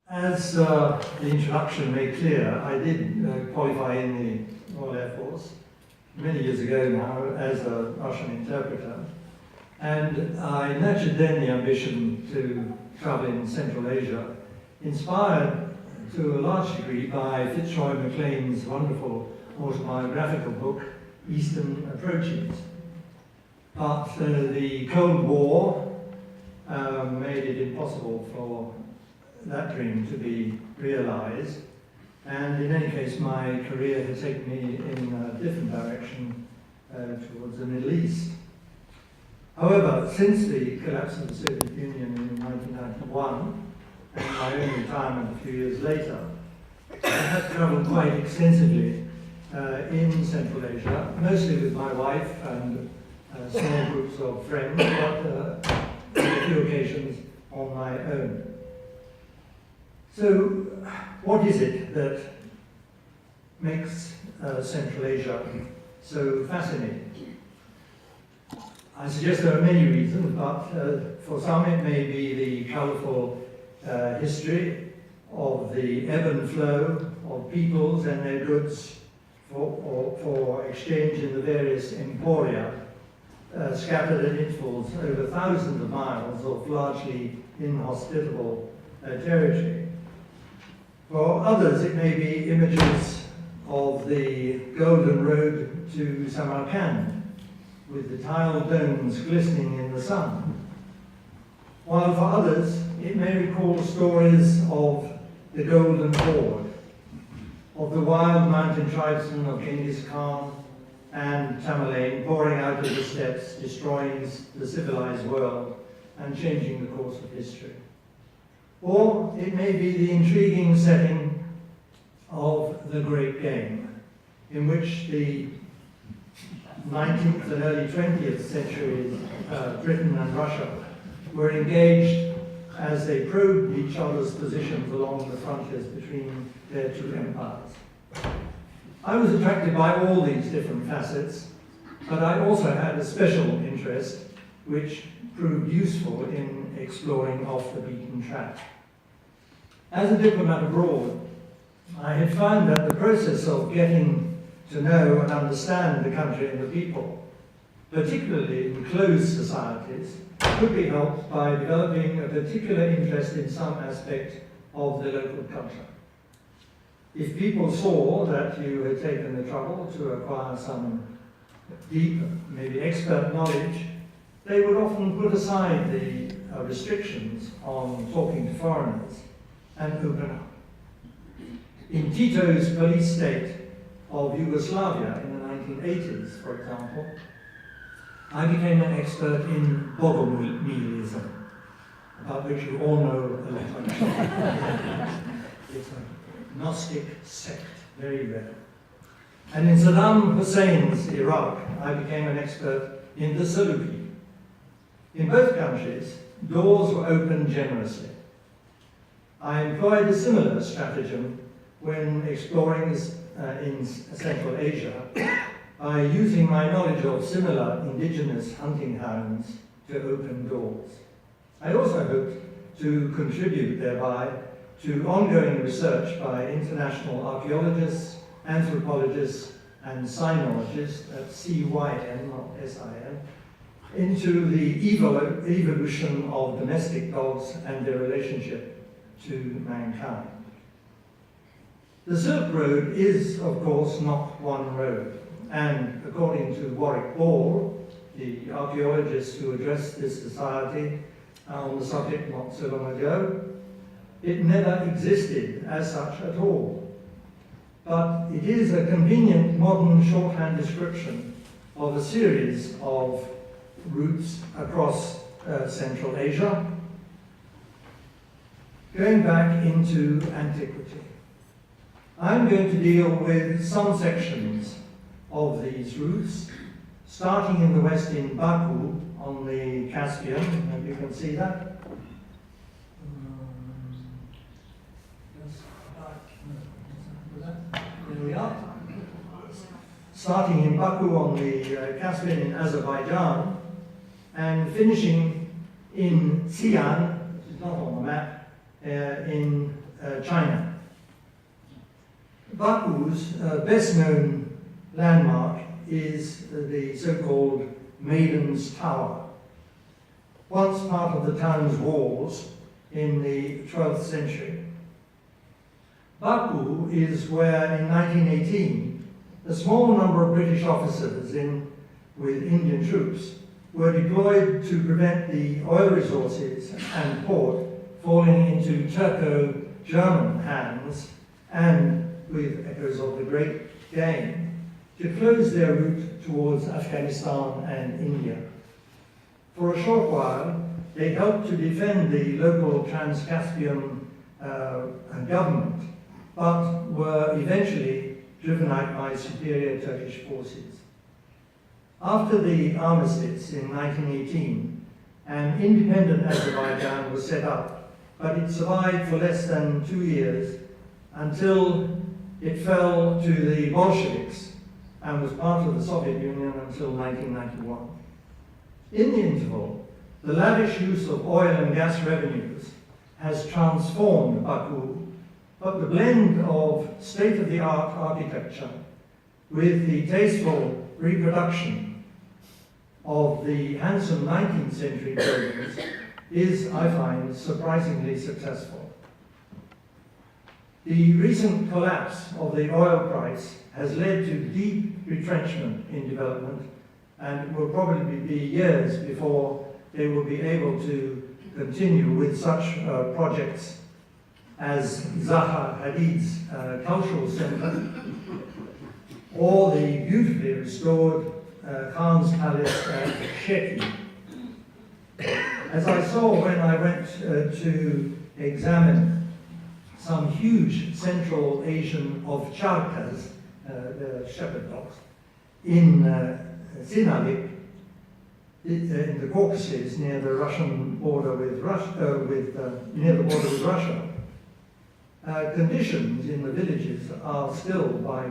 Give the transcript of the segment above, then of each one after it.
As the introduction made clear, I did qualify in the Royal Air Force many years ago now as a Russian interpreter, and I nurtured then the ambition to travel in Central Asia, inspired to a large degree by Fitzroy MacLean's wonderful autobiographical book, Eastern Approaches. But the Cold War made it impossible for that dream to be realized, and in any case my career has taken me in a different direction towards the Middle East. However, since the collapse of the Soviet Union in 1991 and my own retirement a few years later, I have travelled quite extensively in Central Asia, mostly with my wife and small groups of friends, but on a few occasions on my own. So, what is it that makes Central Asia so fascinating? I suggest there are many reasons, but for some it may be the colourful history of the ebb and flow of peoples and their goods for exchange in the various emporia, scattered at intervals over thousands of miles of largely inhospitable territory. For others, it may be images of the golden road to Samarkand, with the tiled domes glistening in the sun. While for others, it may recall stories of the Golden Horde, of the wild mountain tribesmen of Genghis Khan and Tamerlane pouring out of the steppes, destroying the civilized world and changing the course of history. Or it may be the intriguing setting of the Great Game, in which the 19th and early 20th centuries, Britain and Russia were engaged as they probed each other's positions along the frontiers between their two empires. I was attracted by all these different facets, but I also had a special interest which proved useful in exploring off the beaten track. As a diplomat abroad, I had found that the process of getting to know and understand the country and the people, particularly in closed societies, could be helped by developing a particular interest in some aspect of the local culture. If people saw that you had taken the trouble to acquire some deep, maybe expert knowledge, they would often put aside the restrictions on talking to foreigners and open up. In Tito's police state of Yugoslavia in the 1980s, for example, I became an expert in Bogomilism, about which you all know a lot. It's a Gnostic sect, very rare. And in Saddam Hussein's Iraq, I became an expert in the Saluki. In both countries, doors were opened generously. I employed a similar stratagem when exploring in Central Asia by using my knowledge of similar indigenous hunting grounds to open doors. I also hoped to contribute thereby to ongoing research by international archaeologists, anthropologists, and sinologists, that's C-Y-N, not S-I-N, into the evolution of domestic dogs and their relationship to mankind. The Silk Road is, of course, not one road, and according to Warwick Ball, the archaeologist who addressed this society on the subject not so long ago, it never existed as such at all. But it is a convenient modern shorthand description of a series of routes across Central Asia, going back into antiquity. I'm going to deal with some sections of these routes, starting in the west in Baku on the Caspian, and you can see that. There we are. Starting in Baku on the Caspian in Azerbaijan, and finishing in Xi'an, which is not on the map, in China. Baku's best-known landmark is the so-called Maiden's Tower, once part of the town's walls in the 12th century. Baku is where, in 1918, a small number of British officers with Indian troops were deployed to prevent the oil resources and port falling into Turco-German hands, and, with echoes of the Great Game, to close their route towards Afghanistan and India. For a short while, they helped to defend the local Trans-Caspian government, but were eventually driven out by superior Turkish forces. After the armistice in 1918, an independent Azerbaijan was set up, but it survived for less than 2 years until it fell to the Bolsheviks and was part of the Soviet Union until 1991. In the interval, the lavish use of oil and gas revenues has transformed Baku, but the blend of state-of-the-art architecture with the tasteful reproduction of the handsome 19th century buildings is, I find, surprisingly successful. The recent collapse of the oil price has led to deep retrenchment in development, and it will probably be years before they will be able to continue with such projects as Zaha Hadid's Cultural Centre, or the beautifully restored Khan's Palace at Sheki. As I saw when I went to examine some huge Central Asian ovcharkas, the shepherd dogs, in Sinalik, in the Caucasus, near the Russian border with near the border with Russia, conditions in the villages are still, by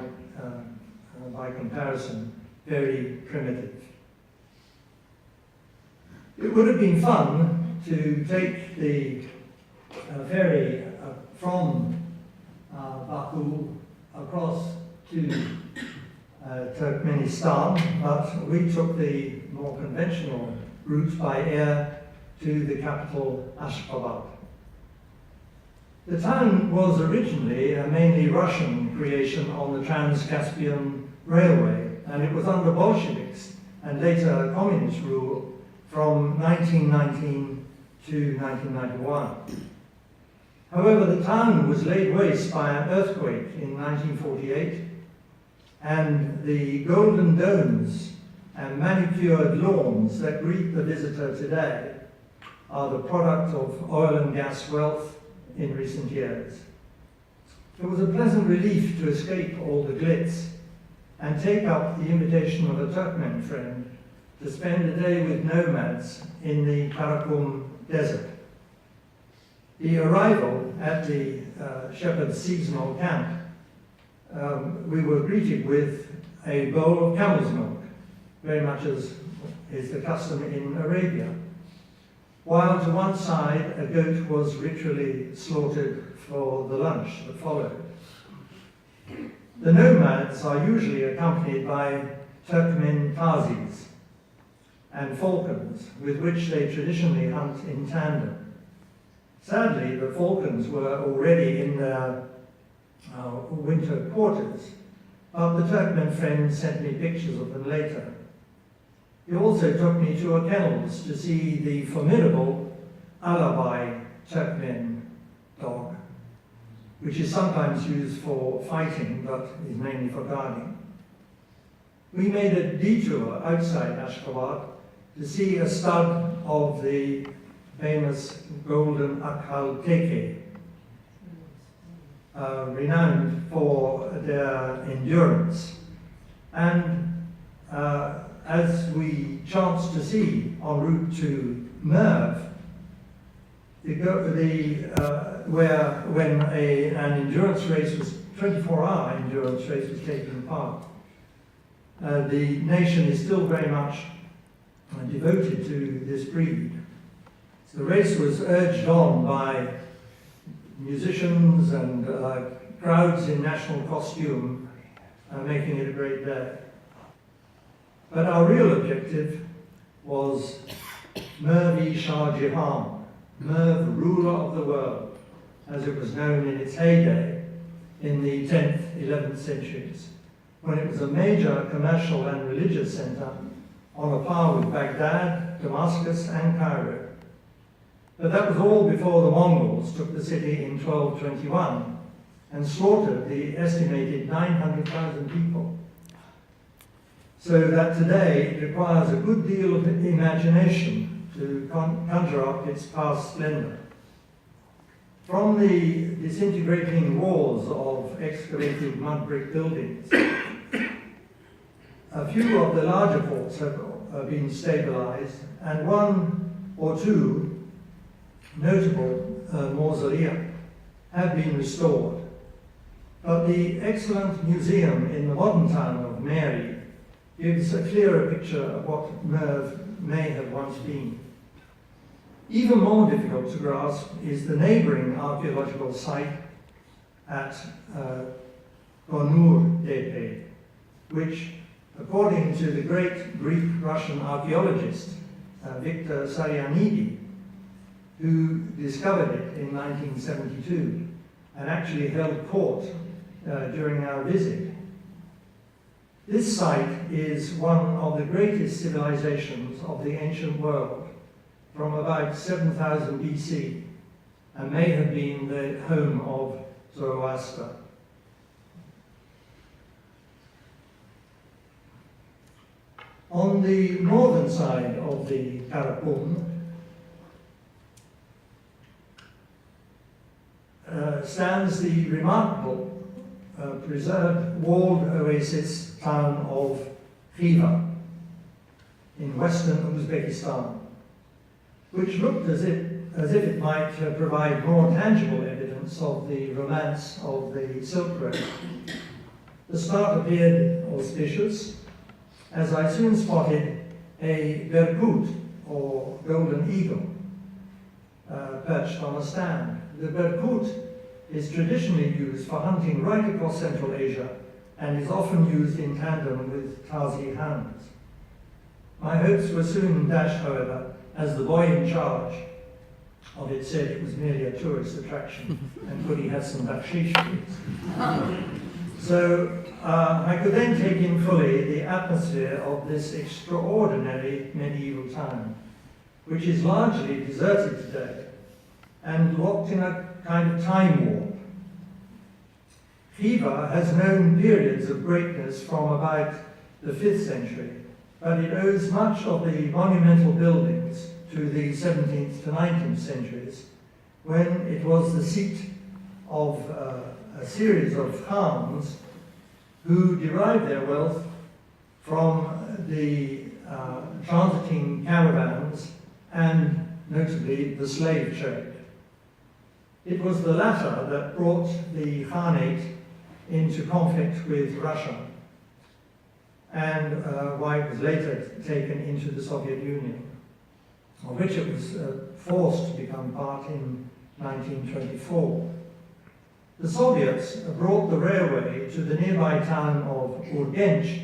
comparison, very primitive. It would have been fun to take the ferry from Baku across to Turkmenistan, but we took the more conventional route by air to the capital, Ashgabat. The town was originally a mainly Russian creation on the Trans-Caspian Railway, and it was under Bolsheviks and later communist rule from 1919 to 1991. However, the town was laid waste by an earthquake in 1948, and the golden domes and manicured lawns that greet the visitor today are the product of oil and gas wealth in recent years. It was a pleasant relief to escape all the glitz and take up the invitation of a Turkmen friend to spend a day with nomads in the Karakum desert. The arrival at the Shepherd's seasonal camp, we were greeted with a bowl of camel's milk, very much as is the custom in Arabia, while to one side a goat was ritually slaughtered for the lunch that followed. The nomads are usually accompanied by Turkmen tazis and falcons, with which they traditionally hunt in tandem. Sadly, the falcons were already in their winter quarters, but the Turkmen friend sent me pictures of them later. He also took me to a kennels to see the formidable Alabai Turkmen dog, which is sometimes used for fighting, but is mainly for guarding. We made a detour outside Ashgabat to see a stud of the famous golden Akhal Teke, renowned for their endurance. And as we chanced to see en route to Merv, when an endurance race was, 24-hour endurance race was taking part, the nation is still very much devoted to this breed. The race was urged on by musicians and crowds in national costume, making it a great day. But our real objective was Merv-e-Shah Jahan, Merv, ruler of the world, as it was known in its heyday in the 10th, 11th centuries, when it was a major commercial and religious center on a par with Baghdad, Damascus, and Cairo. But that was all before the Mongols took the city in 1221 and slaughtered the estimated 900,000 people. So that today it requires a good deal of imagination to conjure up its past splendor. From the disintegrating walls of excavated mud brick buildings, a few of the larger forts have been stabilized, and one or two notable mausolea have been restored. But the excellent museum in the modern town of Mary gives a clearer picture of what Merv may have once been. Even more difficult to grasp is the neighboring archaeological site at Gonur-Tepe, which, according to the great Greek-Russian archaeologist Victor Sarianidi, who discovered it in 1972 and actually held court during our visit. This site is one of the greatest civilizations of the ancient world from about 7000 BC and may have been the home of Zoroaster. On the northern side of the Karakum stands the remarkable preserved walled oasis town of Khiva in western Uzbekistan, which looked as if it might provide more tangible evidence of the romance of the Silk Road. The start appeared auspicious, as I soon spotted a berkut, or golden eagle, perched on a stand. The berkut is traditionally used for hunting right across Central Asia and is often used in tandem with Tazi hounds. My hopes were soon dashed, however, as the boy in charge of it said it was merely a tourist attraction and could he have some bakshish, please. So I could then take in fully the atmosphere of this extraordinary medieval town, which is largely deserted today and locked in a kind of time warp. Khiva has known periods of greatness from about the 5th century, but it owes much of the monumental buildings to the 17th to 19th centuries, when it was the seat of a series of khans who derived their wealth from the transiting caravans and notably the slave trade. It was the latter that brought the Khanate into conflict with Russia, and why it was later taken into the Soviet Union, of which it was forced to become part in 1924. The Soviets brought the railway to the nearby town of Urgench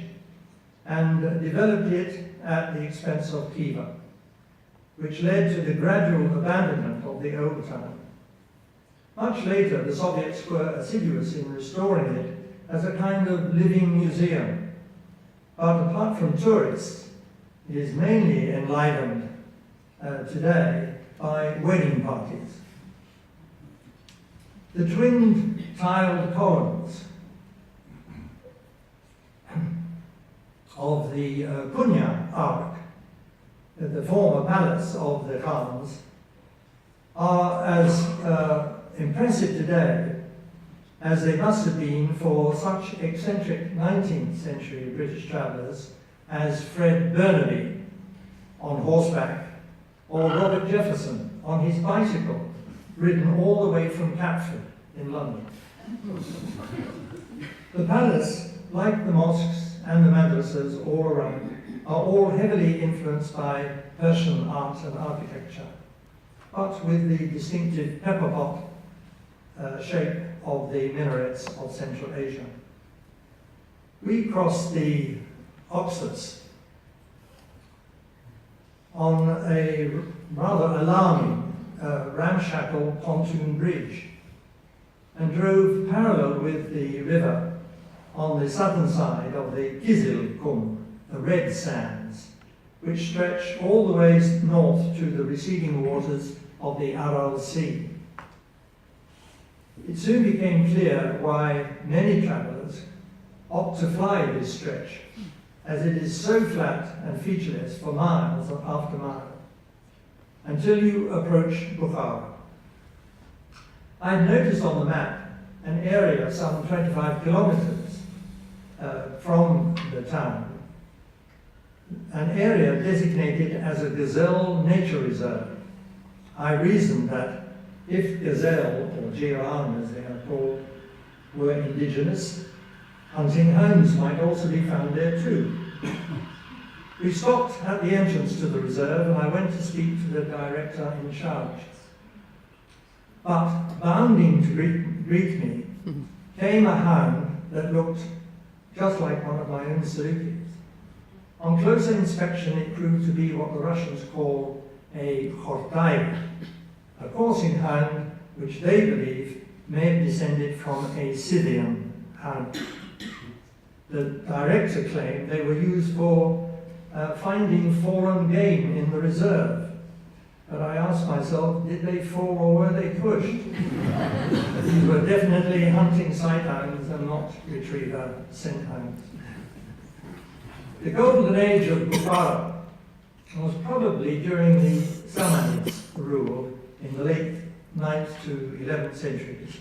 and developed it at the expense of Khiva, which led to the gradual abandonment of the old town. Much later, the Soviets were assiduous in restoring it as a kind of living museum. But apart from tourists, it is mainly enlivened today by wedding parties. The twin tiled columns of the Punya Ark, the former palace of the Khans, are as impressive today as they must have been for such eccentric 19th century British travellers as Fred Burnaby on horseback, or Robert Jefferson on his bicycle, ridden all the way from Catford in London. The palace, like the mosques and the madrasas all around, are all heavily influenced by Persian art and architecture, but with the distinctive pepper pot shape of the minarets of Central Asia. We crossed the Oxus on a rather alarming ramshackle pontoon bridge and drove parallel with the river on the southern side of the Kizil Kum, the red sands, which stretch all the way north to the receding waters of the Aral Sea. It soon became clear why many travellers opt to fly this stretch, as it is so flat and featureless for miles after mile, until you approach Bukhara. I noticed on the map an area some 25 kilometers from the town, an area designated as a gazelle nature reserve. I reasoned that if gazelle, or giraffe as they are called, were indigenous, hunting homes might also be found there too. We stopped at the entrance to the reserve and I went to speak to the director in charge. But bounding to greet me came a hound that looked just like one of my own Salukis. On closer inspection, it proved to be what the Russians call a khortai, a coursing hound which they believe may have descended from a Scythian hound. The director claimed they were used for finding fallen game in the reserve. But I asked myself, did they fall or were they pushed? These were definitely hunting sighthounds and not retriever scent hounds. The golden age of Bukhara was probably during the Samanids' rule in the late 9th to 11th centuries,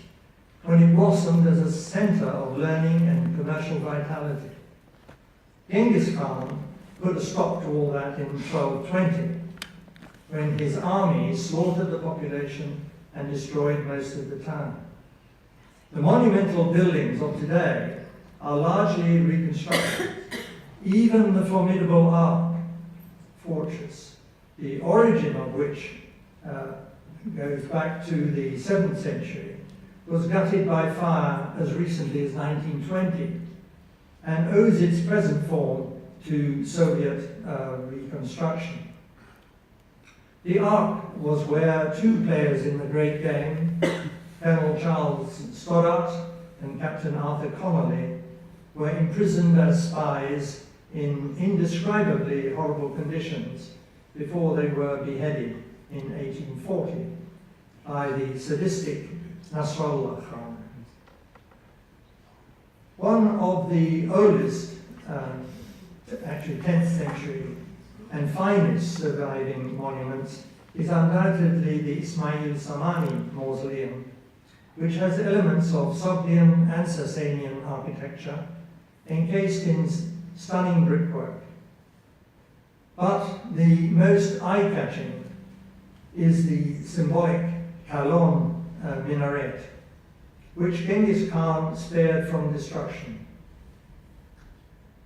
when it blossomed as a centre of learning and commercial vitality. Genghis Khan put a stop to all that in 1220, when his army slaughtered the population and destroyed most of the town. The monumental buildings of today are largely reconstructed. Even the formidable Ark fortress, the origin of which goes back to the 7th century, was gutted by fire as recently as 1920 and owes its present form to Soviet reconstruction. The Ark was where two players in the great game, Colonel Charles Stoddart and Captain Arthur Connolly, were imprisoned as spies in indescribably horrible conditions before they were beheaded in 1840 by the sadistic Nasrallah Khan. One of the oldest, actually 10th century, and finest surviving monuments is undoubtedly the Ismail Samani Mausoleum, which has elements of Sogdian and Sasanian architecture encased in stunning brickwork. But the most eye-catching is the symbolic Kalon minaret, which Genghis Khan spared from destruction.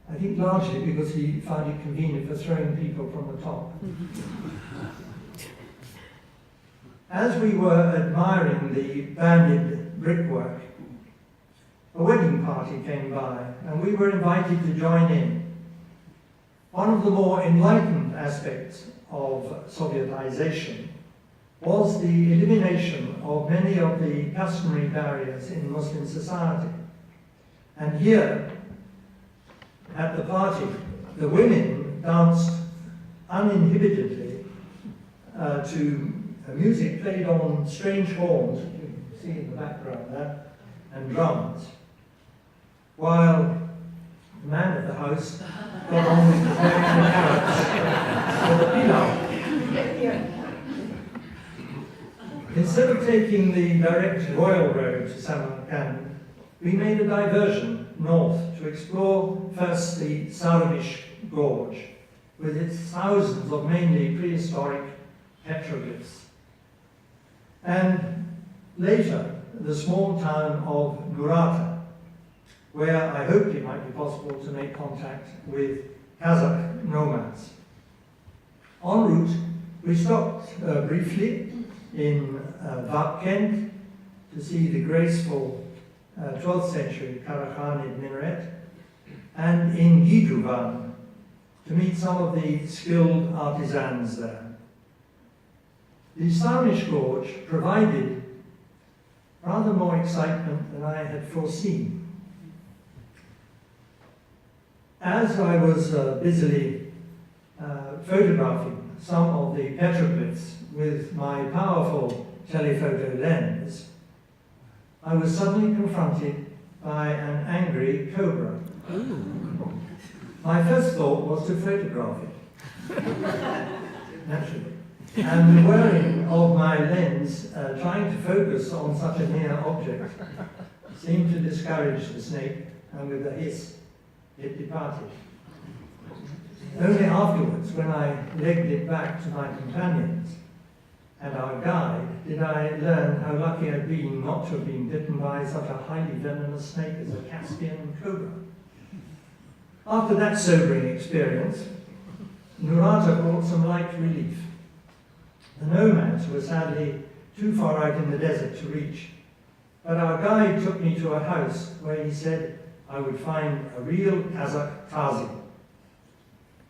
I think largely because he found it convenient for throwing people from the top. As we were admiring the banded brickwork, a wedding party came by and we were invited to join in. One of the more enlightened aspects of Sovietization was the elimination of many of the customary barriers in Muslim society. And here, at the party, the women danced uninhibitedly to music played on strange horns, you can see in the background there, and drums, while the man of the house got on with preparing the carrots for the pilau. Instead of taking the direct royal road to Samarkand, we made a diversion north to explore first the Sarvish Gorge, with its thousands of mainly prehistoric petroglyphs, and later the small town of Murata, where I hoped it might be possible to make contact with Kazakh nomads. En route, we stopped briefly in Vapkent to see the graceful 12th century Karakhanid minaret, and in Gidruvan to meet some of the skilled artisans there. The Stownish Gorge provided rather more excitement than I had foreseen. As I was busily photographing some of the petroglyphs with my powerful telephoto lens, I was suddenly confronted by an angry cobra. My first thought was to photograph it, naturally. And the whirring of my lens, trying to focus on such a near object, seemed to discourage the snake, and with a hiss, it departed. Only afterwards, when I legged it back to my companions and our guide, did I learn how lucky I'd been not to have been bitten by such a highly venomous snake as a Caspian cobra. After that sobering experience, Nurata brought some light relief. The nomads were sadly too far out in the desert to reach, but our guide took me to a house where he said I would find a real Kazakh Tazi.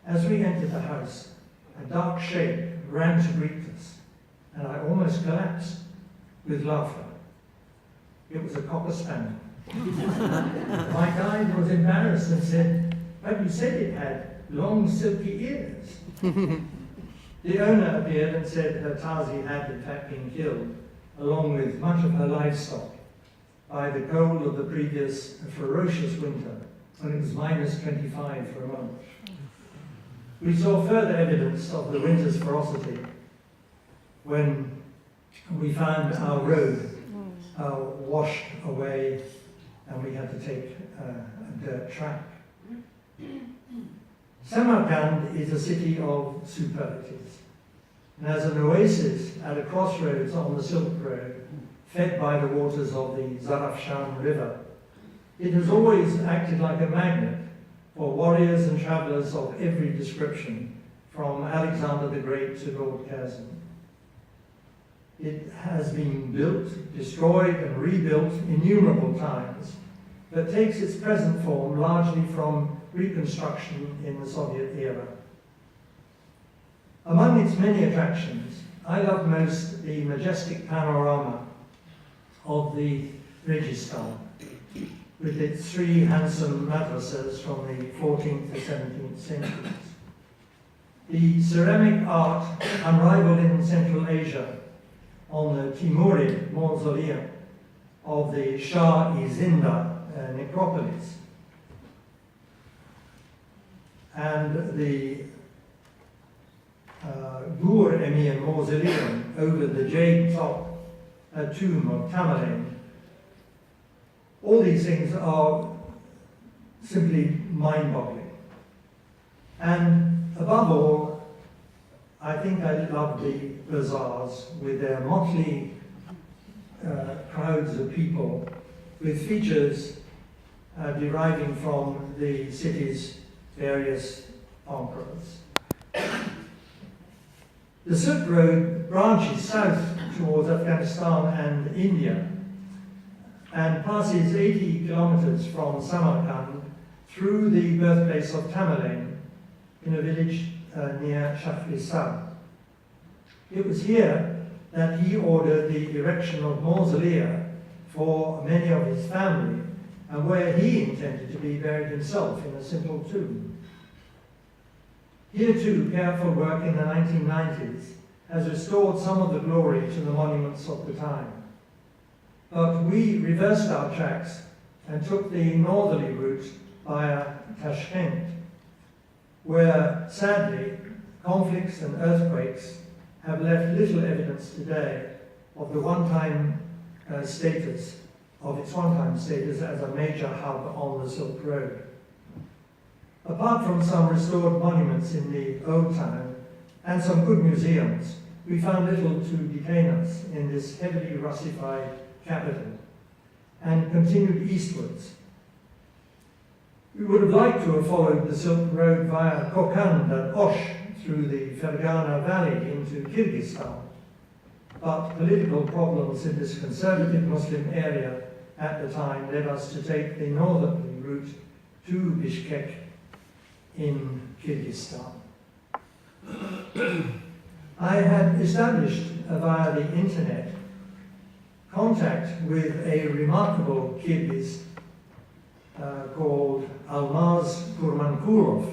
As we entered the house, a dark shape ran to greet us, and I almost collapsed with laughter. It was a cocker spaniel. My guide was embarrassed and said, "But you said it had long silky ears." The owner appeared and said her Tazi had in fact been killed, along with much of her livestock, by the cold of the previous ferocious winter, when it was -25 for a month. We saw further evidence of the winter's ferocity when we found our road washed away and we had to take a dirt track. Samarkand is a city of superlatives, and as an oasis at a crossroads on the Silk Road, fed by the waters of the Zarafshan River, it has always acted like a magnet for warriors and travellers of every description, from Alexander the Great to Lord Curzon. It has been built, destroyed and rebuilt innumerable times, but takes its present form largely from reconstruction in the Soviet era. Among its many attractions, I love most the majestic panorama of the Registan, with its three handsome madrasas from the 14th to 17th centuries. The ceramic art unrivaled in Central Asia on the Timurid mausoleum of the Shah-i-Zinda necropolis, and the Gur Emir mausoleum over the jade top tomb of Tamerlane. All these things are simply mind-boggling. And above all, I think I love the bazaars with their motley crowds of people, with features deriving from the city's various emperors. The Silk Road branches south towards Afghanistan and India and passes 80 kilometers from Samarkand through the birthplace of Tamerlane in a village near Shahrisabz. It was here that he ordered the erection of mausolea for many of his family, and where he intended to be buried himself in a simple tomb. Here too, careful work in the 1990s has restored some of the glory to the monuments of the time. But we reversed our tracks and took the northerly route via Tashkent, where sadly conflicts and earthquakes have left little evidence today of the one-time status as a major hub on the Silk Road. Apart from some restored monuments in the old town and some good museums, we found little to detain us in this heavily Russified capital and continued eastwards. We would have liked to have followed the Silk Road via Kokand and Osh through the Fergana Valley into Kyrgyzstan, but political problems in this conservative Muslim area at the time led us to take the northern route to Bishkek in Kyrgyzstan. I had established via the internet contact with a remarkable Kyrgyz called Almaz Kurmankulov,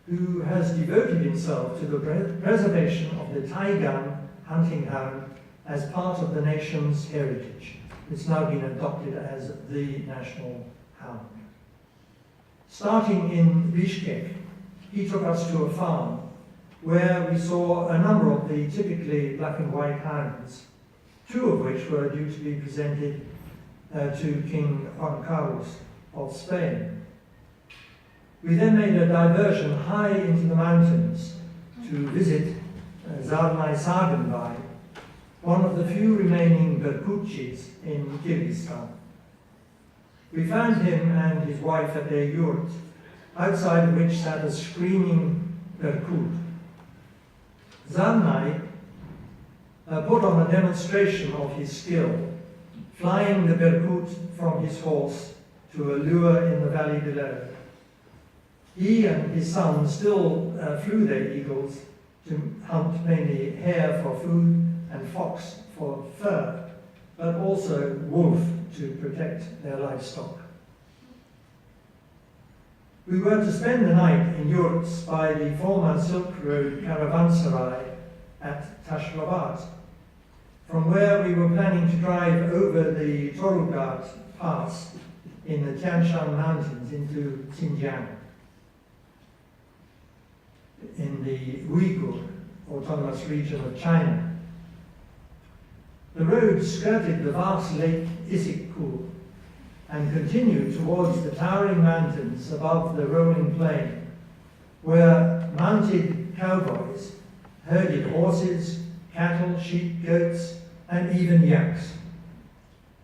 who has devoted himself to the preservation of the Taigan hunting hound as part of the nation's heritage. It's now been adopted as the national hound. Starting in Bishkek, he took us to a farm where we saw a number of the typically black and white hounds, two of which were due to be presented to King Juan Carlos of Spain. We then made a diversion high into the mountains to visit Zarnay Sarganbay, one of the few remaining Berkutchis in Kyrgyzstan. We found him and his wife at their yurt, outside of which sat a screaming Berkut. Zarnay put on a demonstration of his skill, flying the Berkut from his horse to a lure in the valley below. He and his son still flew their eagles to hunt mainly hare for food and fox for fur, but also wolf to protect their livestock. We were to spend the night in yurts by the former Silk Road caravanserai at Tashrabat, from where we were planning to drive over the Torugat Pass in the Tian Shan Mountains into Xinjiang, in the Uyghur Autonomous Region of China. The road skirted the vast lake Issyk-Kul and continued towards the towering mountains above the rolling plain, where mounted cowboys herded horses, cattle, sheep, goats, and even yaks,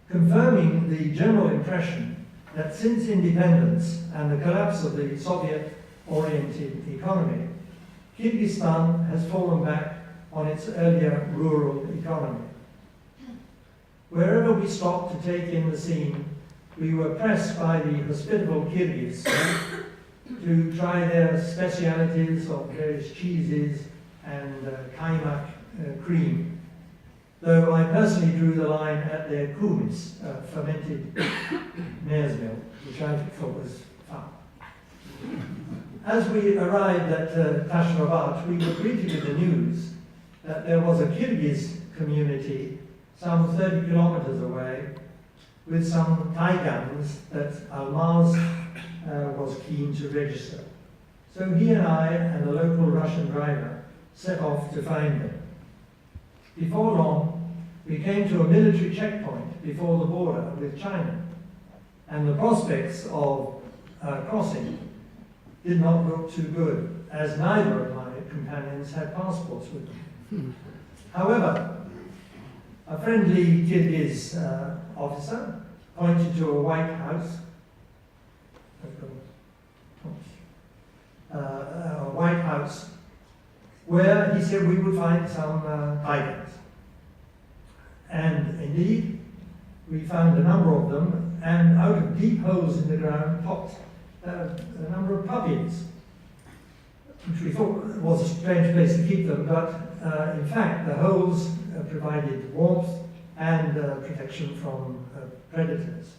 confirming the general impression that since independence and the collapse of the Soviet-oriented economy, Kyrgyzstan has fallen back on its earlier rural economy. Wherever we stopped to take in the scene, we were pressed by the hospitable Kyrgyz to try their specialities of various cheeses and kaymak cream, though I personally drew the line at their kumis, fermented mare's milk, which I thought was fun. As we arrived at Tashrabat, we were greeted with the news that there was a Kyrgyz community some 30 kilometers away with some Taigans that Almaz was keen to register. So he and I and a local Russian driver set off to find them. Before long, we came to a military checkpoint before the border with China, and the prospects of crossing did not look too good, as neither of my companions had passports with them. However, a friendly Kyrgyz officer pointed to a white house, where he said we would find some tigers. And indeed, we found a number of them, and out of deep holes in the ground popped a number of puppies, which we thought was a strange place to keep them, but in fact the holes provided warmth and protection from predators.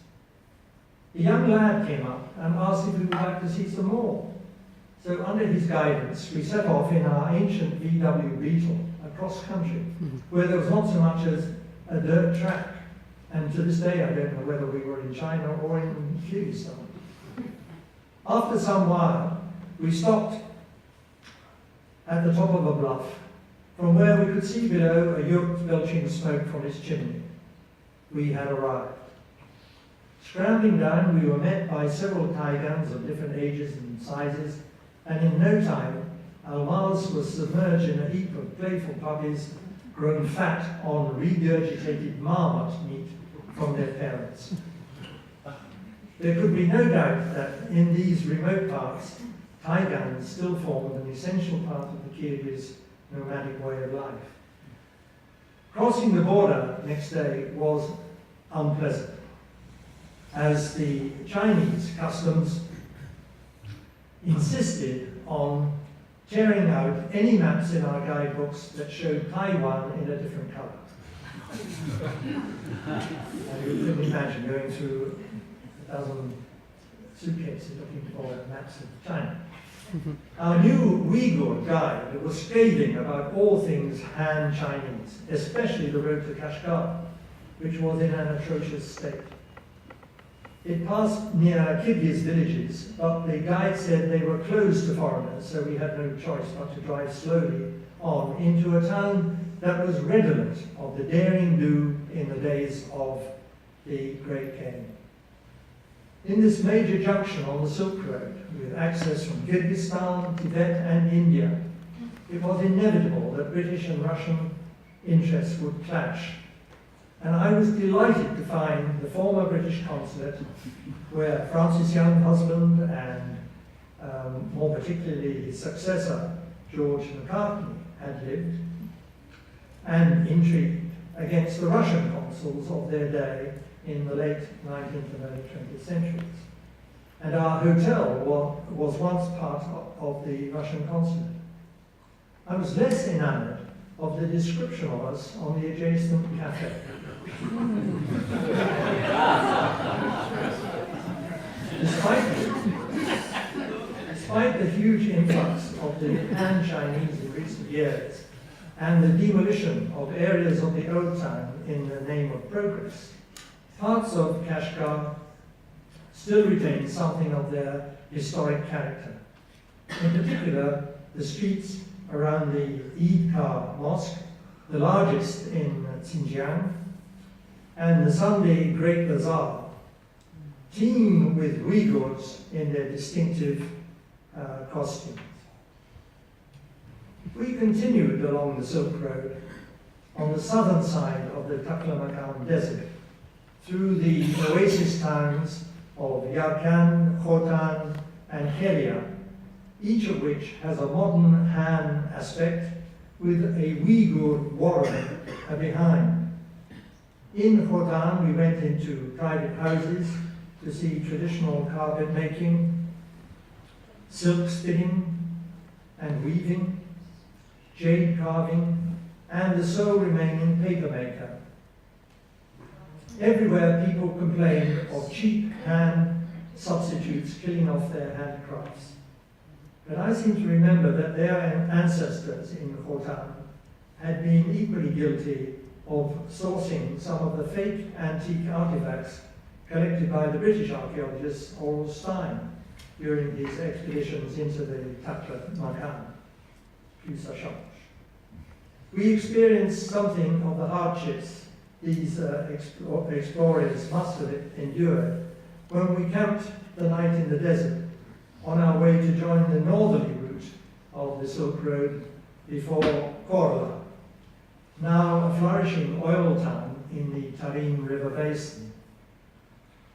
A young lad came up and asked if we would like to see some more. So under his guidance, we set off in our ancient VW Beetle across country, where there was not so much as a dirt track. And to this day, I don't know whether we were in China or in Kyrgyzstan. After some while, we stopped at the top of a bluff, from where we could see below a yurt belching smoke from its chimney. We had arrived. Scrambling down, we were met by several Taigans of different ages and sizes, and in no time, Almaz was submerged in a heap of playful puppies grown fat on regurgitated marmot meat from their parents. There could be no doubt that in these remote parts, Taigans still formed an essential part of the Kyrgyz nomadic way of life. Crossing the border next day was unpleasant, as the Chinese customs insisted on tearing out any maps in our guidebooks that showed Taiwan in a different color. And you can imagine going through 1,000 suitcases looking for maps of China. Our new Uyghur guide was scathing about all things Han Chinese, especially the road to Kashgar, which was in an atrocious state. It passed near Kyrgyz villages, but the guide said they were closed to foreigners, so we had no choice but to drive slowly on into a town that was redolent of the daring do in the days of the Great Kane. In this major junction on the Silk Road, with access from Kyrgyzstan, Tibet and India, it was inevitable that British and Russian interests would clash. And I was delighted to find the former British consulate, where Francis Young's husband and more particularly his successor, George McCartney, had lived, and intrigued against the Russian consuls of their day in the late 19th and early 20th centuries. And our hotel was once part of the Russian consulate. I was less enamored of the description of us on the adjacent cafe. Despite the huge influx of the Han Chinese in recent years and the demolition of areas of the old town in the name of progress, parts of Kashgar still retain something of their historic character. In particular, the streets around the Eid Mosque, the largest in Xinjiang, and the Sunday Great Bazaar, teem with Uyghurs in their distinctive costumes. We continued along the Silk Road on the southern side of the Taklamakan Desert, through the oasis towns of Yarkand, Khotan, and Kelia, each of which has a modern Han aspect with a Uyghur warren behind. In Khotan, we went into private houses to see traditional carpet making, silk spinning and weaving, jade carving, and the sole remaining paper maker. Everywhere people complained of cheap Han substitutes killing off their handicrafts. But I seem to remember that their ancestors in Khotan had been equally guilty of sourcing some of the fake antique artifacts collected by the British archaeologist Oral Stein during his expeditions into the Taklamakan, Kusashash. We experienced something of the hardships these explorers must have endured when we camped the night in the desert on our way to join the northerly route of the Silk Road before Korla, now a flourishing oil town in the Tarim River basin.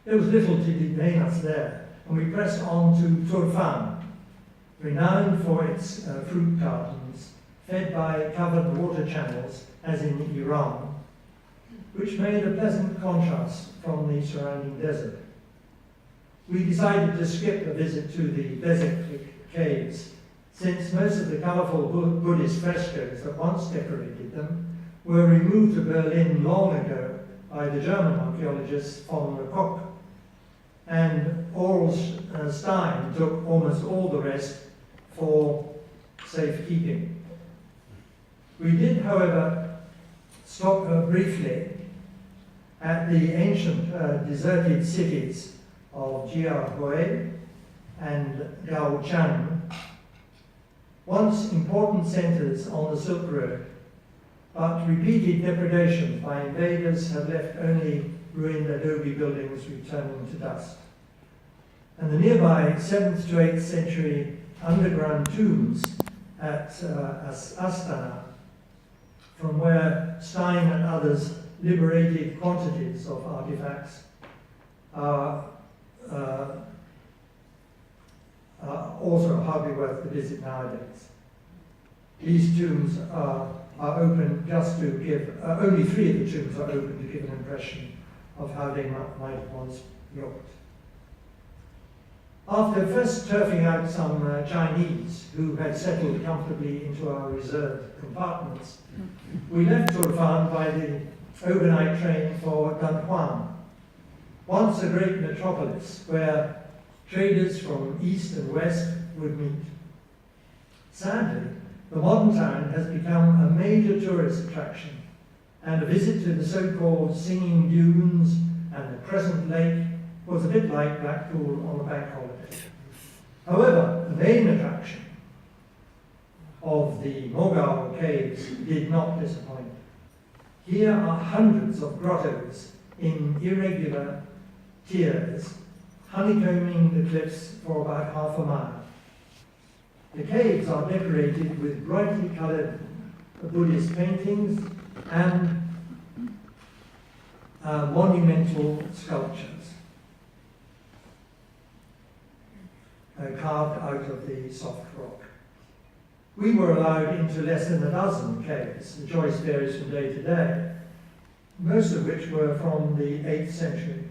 There was little to detain us there, and we pressed on to Turfan, renowned for its fruit gardens, fed by covered water channels, as in Iran, which made a pleasant contrast from the surrounding desert. We decided to skip a visit to the Bezek caves, since most of the colourful Buddhist frescoes that once decorated them were removed to Berlin long ago by the German archaeologist von Lecoq, and Oral Stein took almost all the rest for safekeeping. We did, however, stop briefly at the ancient deserted cities of Jiahui and Gaochan, once important centers on the Silk Road, but repeated depredations by invaders have left only ruined adobe buildings returning to dust. And the nearby 7th to 8th century underground tombs at Astana, from where Stein and others liberated quantities of artifacts, are also hardly worth the visit nowadays. These tombs are are open just to give, only 3 of the tombs are open to give an impression of how they might have once looked. After first turfing out some Chinese who had settled comfortably into our reserved compartments, we left Turfan by the overnight train for Dunhuang, once a great metropolis where traders from east and west would meet. Sadly, the modern town has become a major tourist attraction, and a visit to the so-called Singing Dunes and the Crescent Lake was a bit like Blackpool on a bank holiday. However, the main attraction of the Mogao Caves did not disappoint. Here are hundreds of grottos in irregular tiers, honeycombing the cliffs for about half a mile. The caves are decorated with brightly coloured Buddhist paintings and monumental sculptures carved out of the soft rock. We were allowed into less than a dozen caves. The choice varies from day to day, most of which were from the 8th century.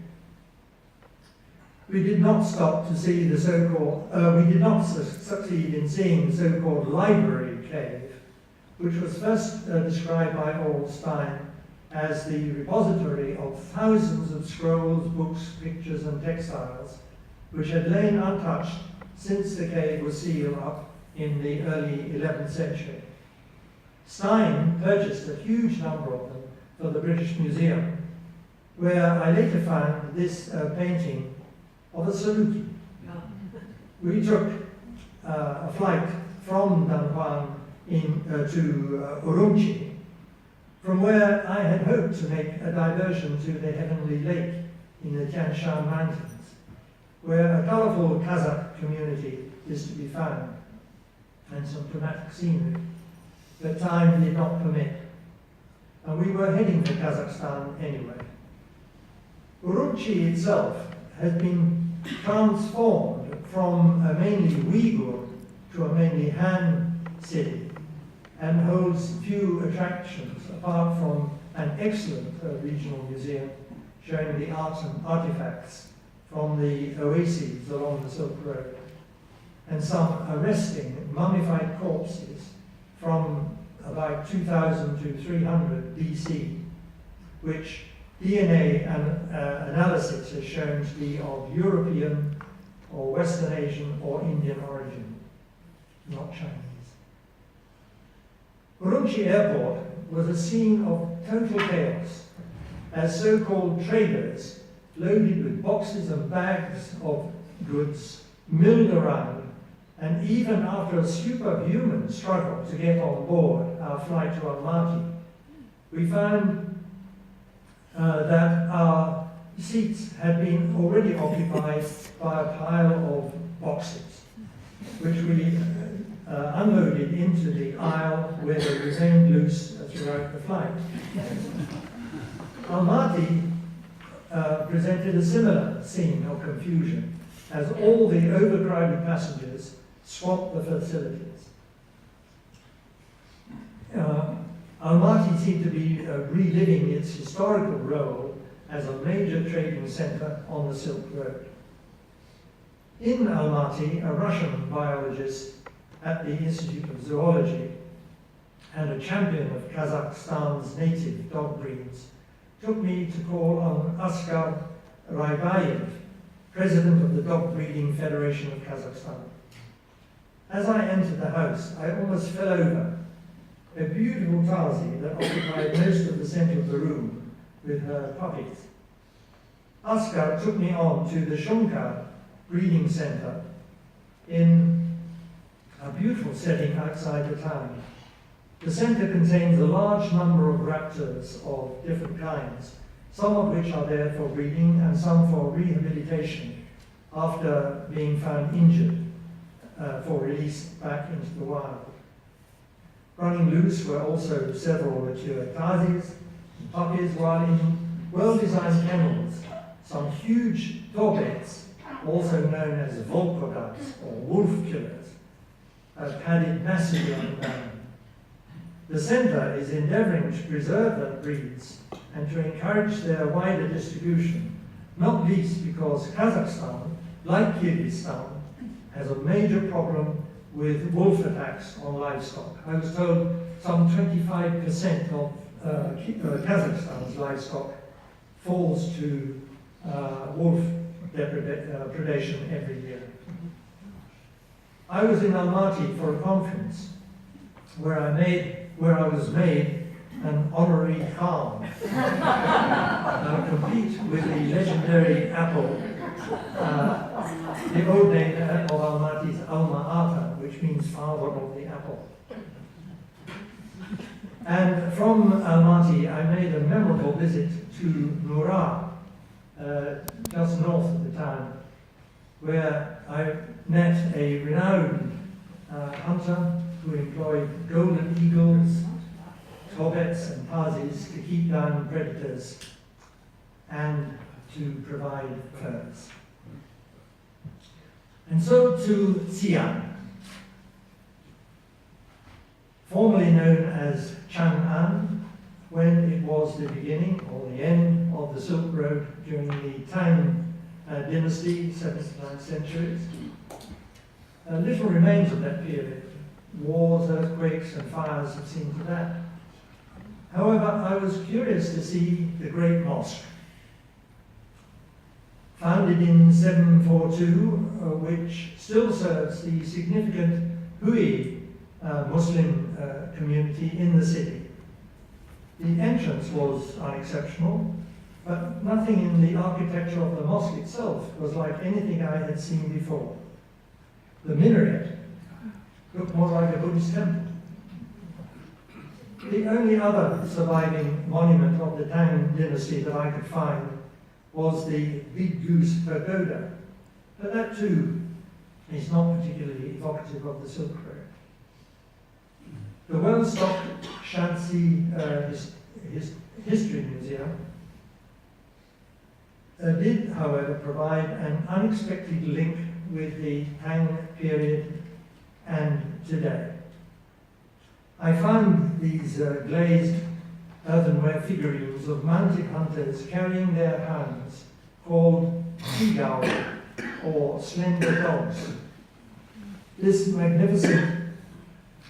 We did not stop to see the so-called, we did not succeed in seeing the so-called library cave, which was first described by Orlstein as the repository of thousands of scrolls, books, pictures, and textiles, which had lain untouched since the cave was sealed up in the early 11th century. Stein purchased a huge number of them for the British Museum, where I later found this painting of a saluki. We took a flight from Dunhuang to Urumqi, from where I had hoped to make a diversion to the Heavenly Lake in the Tian Shan Mountains, where a colourful Kazakh community is to be found, and some dramatic scenery, but time did not permit, and we were heading to Kazakhstan anyway. Urumqi itself has been transformed from a mainly Uyghur to a mainly Han city, and holds few attractions apart from an excellent regional museum showing the art and artifacts from the oases along the Silk Road, and some arresting mummified corpses from about 2000 to 300 BC, which DNA analysis has shown to be of European or Western Asian or Indian origin, not Chinese. Urumqi Airport was a scene of total chaos, as so-called traders loaded with boxes and bags of goods milled around, and even after a superhuman struggle to get on board our flight to Almaty, we found that our seats had been already occupied by a pile of boxes, which we unloaded into the aisle where they remained loose throughout the flight. Almaty presented a similar scene of confusion as all the overcrowded passengers swamped the facilities. Almaty seemed to be reliving its historical role as a major trading center on the Silk Road. In Almaty, a Russian biologist at the Institute of Zoology and a champion of Kazakhstan's native dog breeds took me to call on Askar Raibayev, president of the Dog Breeding Federation of Kazakhstan. As I entered the house, I almost fell over. A beautiful Tazi that occupied most of the center of the room with her puppies. Askar took me on to the Shumka breeding center in a beautiful setting outside the town. The center contains a large number of raptors of different kinds, some of which are there for breeding and some for rehabilitation after being found injured for release back into the wild. Running loose were also several mature Tazis and puppies, while in well-designed kennels, some huge torbets, also known as volkodas or wolf killers, padded massively on the ground. The centre is endeavouring to preserve the breeds and to encourage their wider distribution, not least because Kazakhstan, like Kyrgyzstan, has a major problem with wolf attacks on livestock. I was told some 25% of Kazakhstan's livestock falls to wolf predation every year. I was in Almaty for a conference where I was made an honorary Khan, compete with the legendary apple. The old name of Almaty is Alma-Ata, which means father of the apple. And from Almaty, I made a memorable visit to Nura, just north of the town, where I met a renowned hunter who employed golden eagles, torbets and pazis to keep down predators and to provide furs. And so to Xi'an, formerly known as Chang'an, when it was the beginning or the end of the Silk Road during the Tang dynasty, 7th to 9th centuries. Little remains of that period. Wars, earthquakes, and fires have seen to that. However, I was curious to see the Great Mosque, founded in 742, which still serves the significant Hui Muslim community in the city. The entrance was unexceptional, but nothing in the architecture of the mosque itself was like anything I had seen before. The minaret looked more like a Buddhist temple. The only other surviving monument of the Tang dynasty that I could find was the Big Goose Pagoda, but that too is not particularly evocative of the Silk Road. The well-stocked Shanxi History Museum did, however, provide an unexpected link with the Tang period and today. I found these glazed earthenware figurines of mounted hunters carrying their hounds, called seagull or slender dogs. This magnificent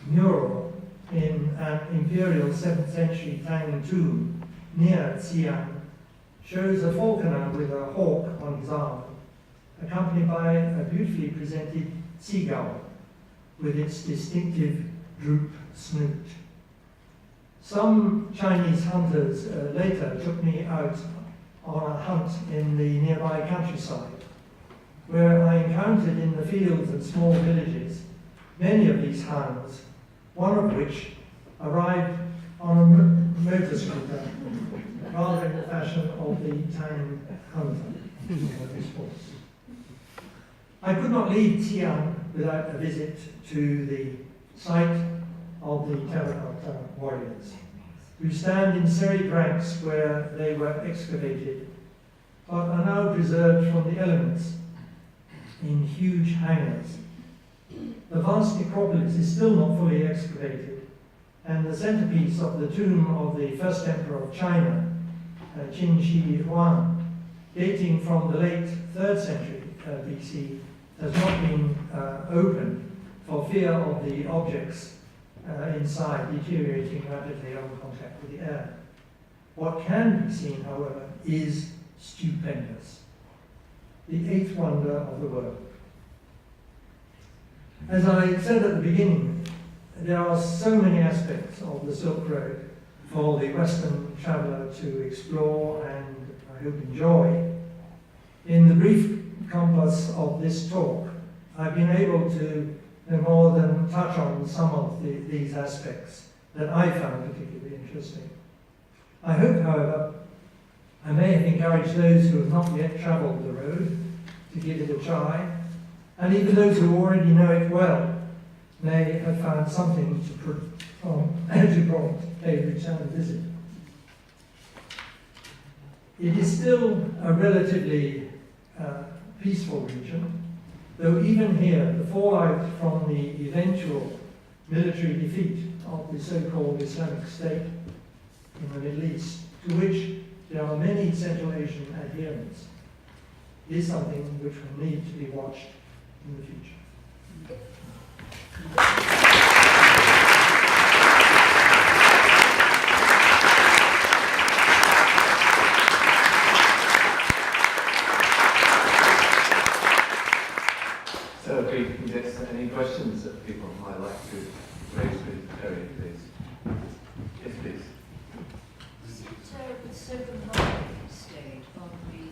mural in an imperial 7th century Tang tomb near Xi'an shows a falconer with a hawk on his arm, accompanied by a beautifully presented seagull with its distinctive droop snoot. Some Chinese hunters later took me out on a hunt in the nearby countryside, where I encountered in the fields and small villages many of these hounds, one of which arrived on a motor scooter, rather in the fashion of the Tang hunter of his horse. I could not leave Xi'an without a visit to the site of the terracotta warriors, who stand in serried ranks where they were excavated, but are now preserved from the elements in huge hangars. The vast necropolis is still not fully excavated, and the centerpiece of the tomb of the first emperor of China, Qin Shi Huang, dating from the late 3rd century BC, has not been opened for fear of the objects inside deteriorating rapidly on contact with the air. What can be seen, however, is stupendous. The 8th wonder of the world. As I said at the beginning, there are so many aspects of the Silk Road for the Western traveller to explore and, I hope, enjoy. In the brief compass of this talk, I've been able to no more than touch on some of these aspects that I found particularly interesting. I hope, however, I may have encouraged those who have not yet travelled the road to give it a try, and even those who already know it well may have found something to prompt a return visit. It is still a relatively peaceful region, though even here the fallout from the eventual military defeat of the so-called Islamic State in the Middle East, to which there are many Central Asian adherents, is something which will need to be watched in the future. So if we can get any questions that people might like to raise with Terry, please. Yes, please. With Sogan stayed on the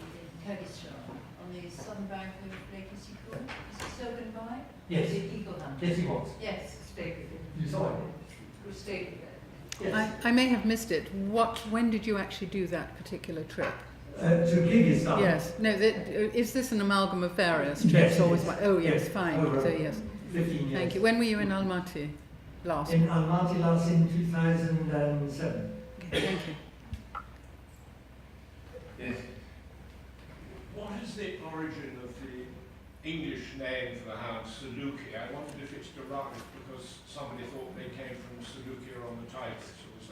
Kyrgyzstan, on the southern bank of Lake Issyk. Is it Sogan? Yes. The eagle hunter. Yes, he was. Yes, stayed with him. You saw it? We stayed with him. Yes. I may have missed it. When did you actually do that particular trip? To Kyrgyzstan. Yes. No. Is this an amalgam of various trips? Yes, or it is. Oh, yes. Yes. Fine. Over So yes. 15 years. Thank you. When were you in Almaty last? In Almaty last in 2007. Okay, thank you. Yes. What is the origin of the English name for the hound, Saluki? I wondered if it's derived because somebody thought they came from Seleucia on the Tigris, or was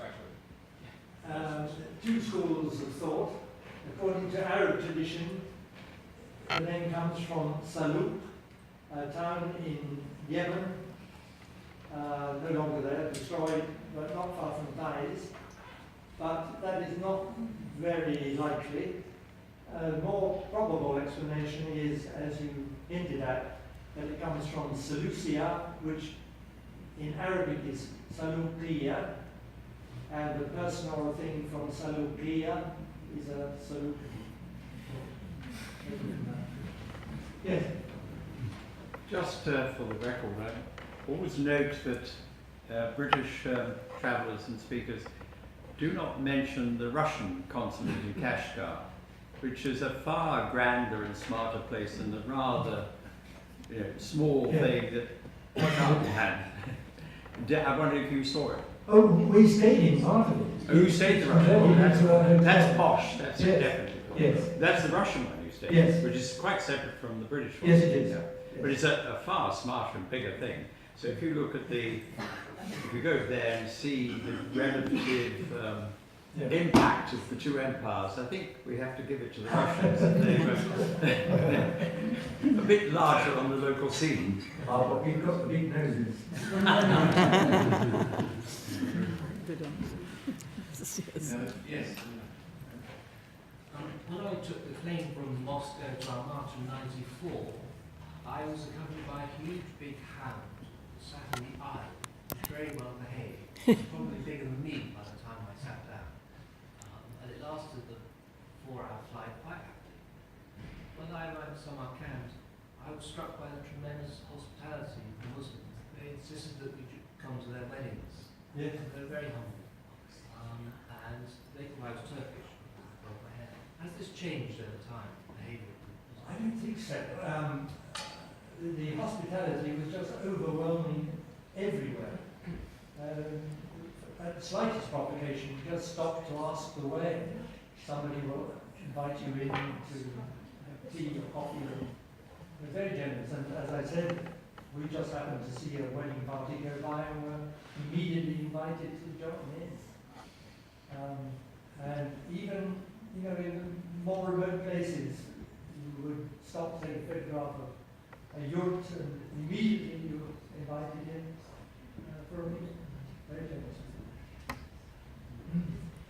that Two schools of thought. According to Arab tradition, the name comes from Saluk, a town in Yemen, no longer there, destroyed, but not far from Taiz. But that is not very likely. A more probable explanation is, as you hinted at, that it comes from Seleucia, which in Arabic is Saluqiya, and a person or a thing from Saluqiya is a Saluk. Yes. Just for the record, always note that British travellers and speakers do not mention the Russian consulate in Kashgar, which is a far grander and smarter place than the rather small thing that Trump had. I wonder if you saw it. Oh, we stayed in part of it. Oh, you stayed the Russian one? That's posh, that's Yes. definitely. Yes. That's the Russian one you stayed Yes. which is quite separate from the British one. Yes, it is. Yeah. Yes. But it's a far smarter and bigger thing. So if you look at if you go there and see the relative impact of the two empires, I think we have to give it to the Russians. That they were a bit larger on the local scene. Oh, but we've got the big noses. Good answer. Yes. When I took the plane from Moscow to Almaty in '94, I was accompanied by a huge big hound that sat in the aisle, very well behaved, probably bigger than me by the time I sat down. And it lasted the 4-hour flight quite happily. When I arrived at Samarkand, I was struck by the tremendous hospitality of the Muslims. They insisted that we should come to their weddings. Yes. They were very humble. And they thought I was Turkish. Has this changed over time, behaviour? I don't think so. The hospitality was just overwhelming everywhere. At the slightest provocation, you just stop to ask the way. Somebody will invite you in to have tea or coffee. They're very generous. And as I said, we just happened to see a wedding party go by and were immediately invited to join in. And even in more remote places, you would stop, take a photograph of a yurt, and immediately you were invited in for a meeting. Very generous.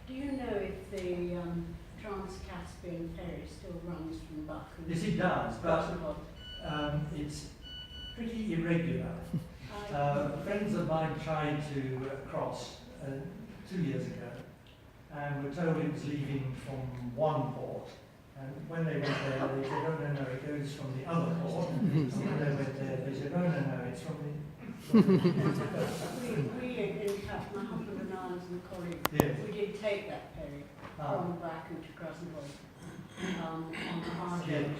Do you know if the Trans-Caspian ferry still runs from Baku? Yes, it does, but it's pretty irregular. Friends of mine tried to cross 2 years ago, and were told it was leaving from one port. And when they went there, they said, oh, no, it goes from the other port. And when they went there, they said, oh, no, it's from the... we in fact, my husband and I as a colleague, Yes. we did take that ferry from Baku to Krasnodar on the hard Yeah, road.